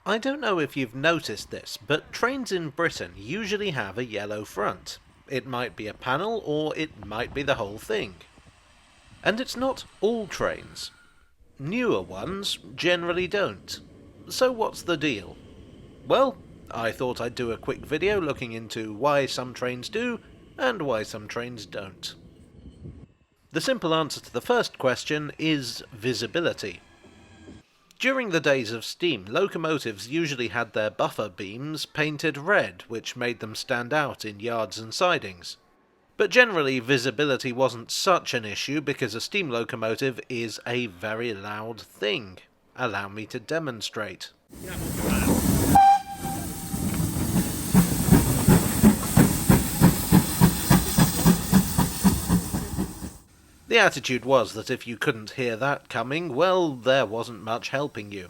I don't know if you've noticed this, but trains in Britain usually have a yellow front. It might be a panel, or it might be the whole thing. And it's not all trains. Newer ones generally don't. So what's the deal? Well, I thought I'd do a quick video looking into why some trains do, and why some trains don't. The simple answer to the first question is visibility. During the days of steam, locomotives usually had their buffer beams painted red, which made them stand out in yards and sidings. But generally, visibility wasn't such an issue because a steam locomotive is a very loud thing. Allow me to demonstrate. The attitude was that if you couldn't hear that coming, well, there wasn't much helping you.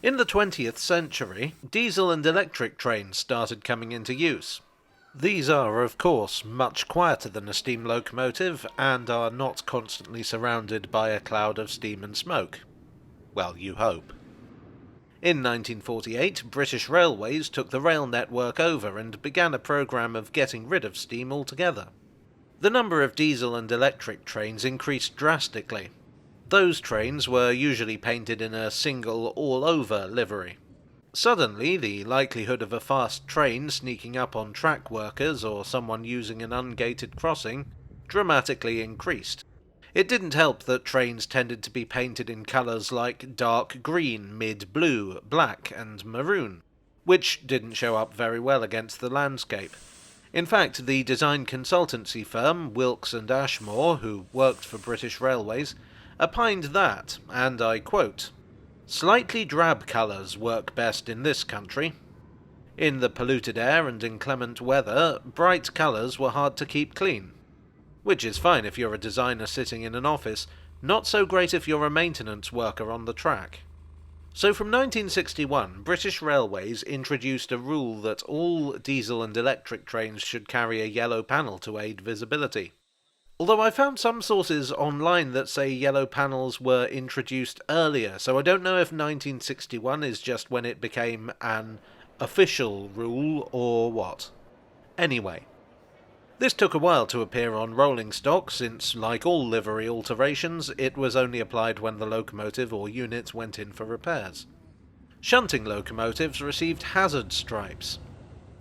In the 20th century, diesel and electric trains started coming into use. These are, of course, much quieter than a steam locomotive, and are not constantly surrounded by a cloud of steam and smoke. Well, you hope. In 1948, British Railways took the rail network over and began a programme of getting rid of steam altogether. The number of diesel and electric trains increased drastically. Those trains were usually painted in a single all-over livery. Suddenly, the likelihood of a fast train sneaking up on track workers or someone using an ungated crossing dramatically increased. It didn't help that trains tended to be painted in colours like dark green, mid-blue, black and maroon, which didn't show up very well against the landscape. In fact, the design consultancy firm Wilks and Ashmore, who worked for British Railways, opined that, and I quote, "Slightly drab colours work best in this country. In the polluted air and inclement weather, bright colours were hard to keep clean. Which is fine if you're a designer sitting in an office, not so great if you're a maintenance worker on the track." So from 1961, British Railways introduced a rule that all diesel and electric trains should carry a yellow panel to aid visibility. Although I found some sources online that say yellow panels were introduced earlier, so I don't know if 1961 is just when it became an official rule or what. Anyway, this took a while to appear on rolling stock since, like all livery alterations, it was only applied when the locomotive or unit went in for repairs. Shunting locomotives received hazard stripes.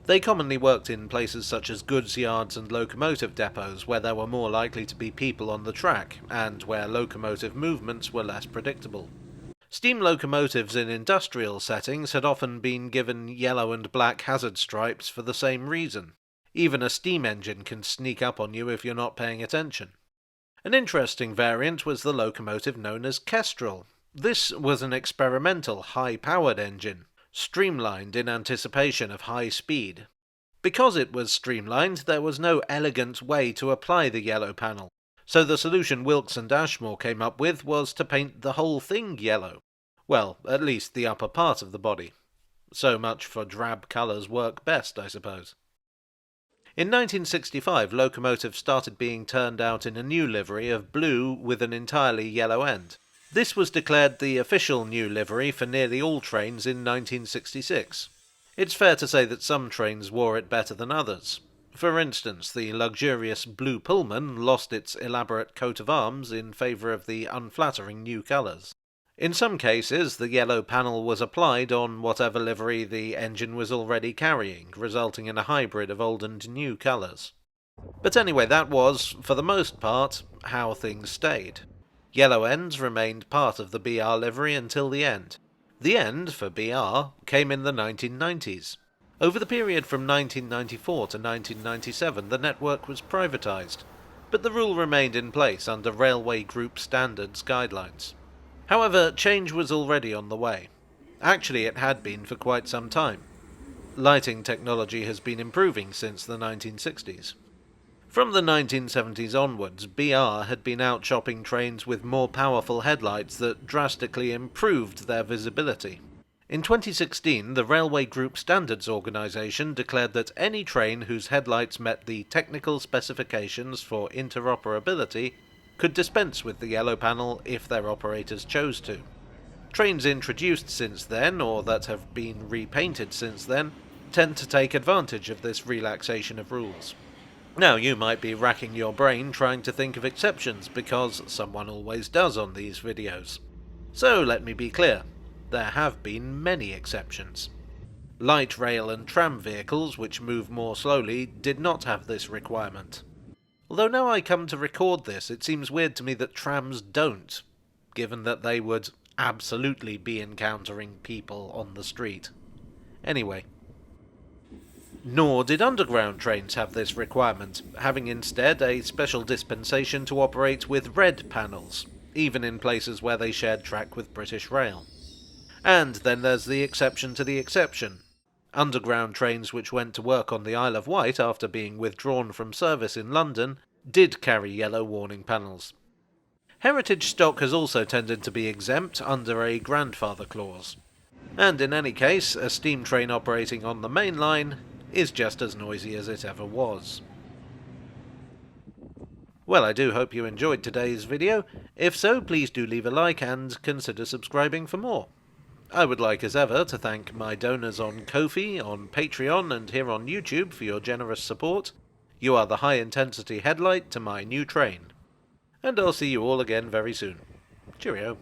They commonly worked in places such as goods yards and locomotive depots where there were more likely to be people on the track, and where locomotive movements were less predictable. Steam locomotives in industrial settings had often been given yellow and black hazard stripes for the same reason. Even a steam engine can sneak up on you if you're not paying attention. An interesting variant was the locomotive known as Kestrel. This was an experimental high-powered engine, streamlined in anticipation of high speed. Because it was streamlined, there was no elegant way to apply the yellow panel, so the solution Wilks and Ashmore came up with was to paint the whole thing yellow. Well, at least the upper part of the body. So much for drab colours work best, I suppose. In 1965, locomotives started being turned out in a new livery of blue with an entirely yellow end. This was declared the official new livery for nearly all trains in 1966. It's fair to say that some trains wore it better than others. For instance, the luxurious blue Pullman lost its elaborate coat of arms in favour of the unflattering new colours. In some cases, the yellow panel was applied on whatever livery the engine was already carrying, resulting in a hybrid of old and new colours. But anyway, that was, for the most part, how things stayed. Yellow ends remained part of the BR livery until the end. The end, for BR, came in the 1990s. Over the period from 1994 to 1997, the network was privatised, but the rule remained in place under Railway Group Standards guidelines. However, change was already on the way. Actually, it had been for quite some time. Lighting technology has been improving since the 1960s. From the 1970s onwards, BR had been out shopping trains with more powerful headlights that drastically improved their visibility. In 2016, the Railway Group Standards Organisation declared that any train whose headlights met the technical specifications for interoperability could dispense with the yellow panel if their operators chose to. Trains introduced since then, or that have been repainted since then, tend to take advantage of this relaxation of rules. Now, you might be racking your brain trying to think of exceptions, because someone always does on these videos. So let me be clear, there have been many exceptions. Light rail and tram vehicles, which move more slowly, did not have this requirement. Although now I come to record this, it seems weird to me that trams don't, given that they would absolutely be encountering people on the street. Anyway. Nor did underground trains have this requirement, having instead a special dispensation to operate with red panels, even in places where they shared track with British Rail. And then there's the exception to the exception. Underground trains which went to work on the Isle of Wight after being withdrawn from service in London did carry yellow warning panels. Heritage stock has also tended to be exempt under a grandfather clause. And in any case, a steam train operating on the main line is just as noisy as it ever was. Well, I do hope you enjoyed today's video. If so, please do leave a like and consider subscribing for more. I would like as ever to thank my donors on Ko-fi, on Patreon and here on YouTube for your generous support. You are the high-intensity headlight to my new train. And I'll see you all again very soon. Cheerio.